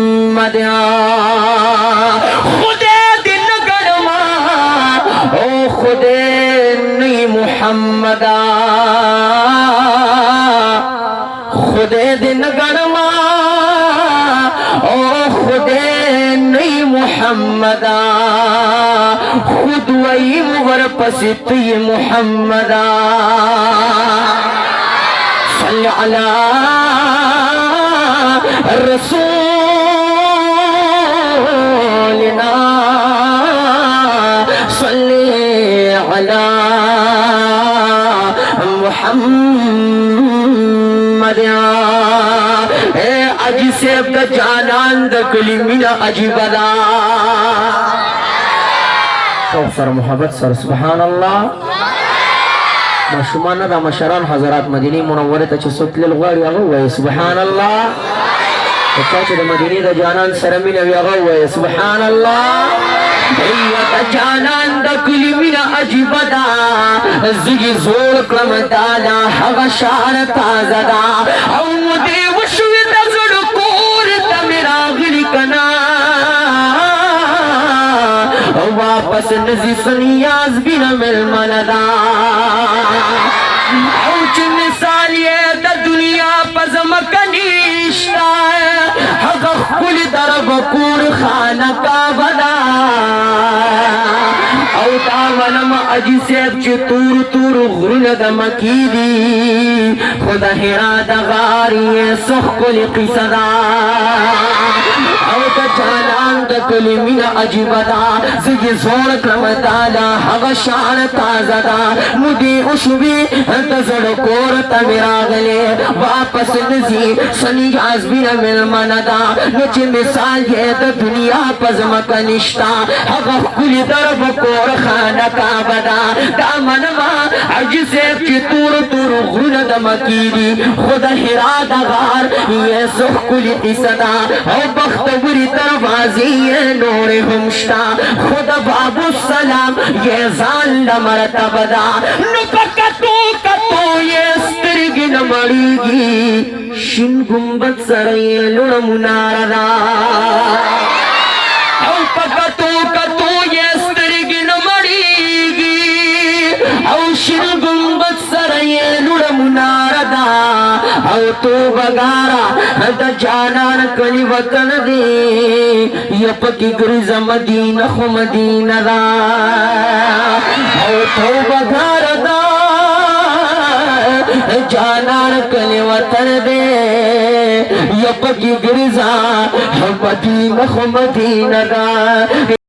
मोहम्मद खुदे दिन गरमा ओ खुदे नहीं मोहम्मदा खुदे दिन गरमा ओ खुदे नहीं मोहम्मदा खुद वही मुवर पसित ये मोहम्मदा सल्ली अला रसूलिना सल्ली अला मुहम्मद अजी से अब जानान दकली मिला अजीबदा शौक सर मोहब्बत सर सुभान अल्लाह माशुमाना रामशरण हजरत मदीनी मुनव्वरे तच सुतल गवारी अगवा सुभान अल्लाह तच मदीनी द जानन सरमिन अगवा सुभान अल्लाह या जानन द कुलिमिना अजीबदा जिगी जोर क्रम ताला हवा शान ताजदा औ मुदे वशुव तजड़ कोर तमेरा गिली कना वापस नजी सनियाज बिना मिल मनदा औच मिसाल ये द दुनिया पजम कनिश्ता हक कुल दरब कूर खाना का बदा औता वनम अजी से तूर तूर गुरन दमकीदी खुदा हिरा दगारी सुख कुल किसदा जानन दकली मिना अजीबदा जिगी जोर क्रम ताला हवा शान ताजदा मुदी उशवी तजड़ कोर तमेरा गले वापस नजी सनी आजबिन मिल मनदा नच मिसाल ये द दुनिया पजम कनिश्ता हवा कुल दरब कोर खाना का बदा दामन मा अज से तूर तूर गुन दमकीदी खुदा हिरा दगार ये सुख कुल इसदा ओ बख्तबरी दरवाज़ी ये नूरे हमश्ता खुदा बाबू सलाम ये जान मरतबदा नुपकतो कतो ये स्त्रिगी न मड़ीगी शिन गुंबद सरये लुण मुनारदा औ पकतो कतो ये स्त्रिगी न मड़ीगी औ शिन गुंबद सरये लुण मुनारदा औ तो बगारा द जानन कली वतन दे यपकी गुरज मदीना खु मदीना दा औ तो बगारा दा जानन कली वतन दे यपकी गुरजा मदीना खु मदीना दा।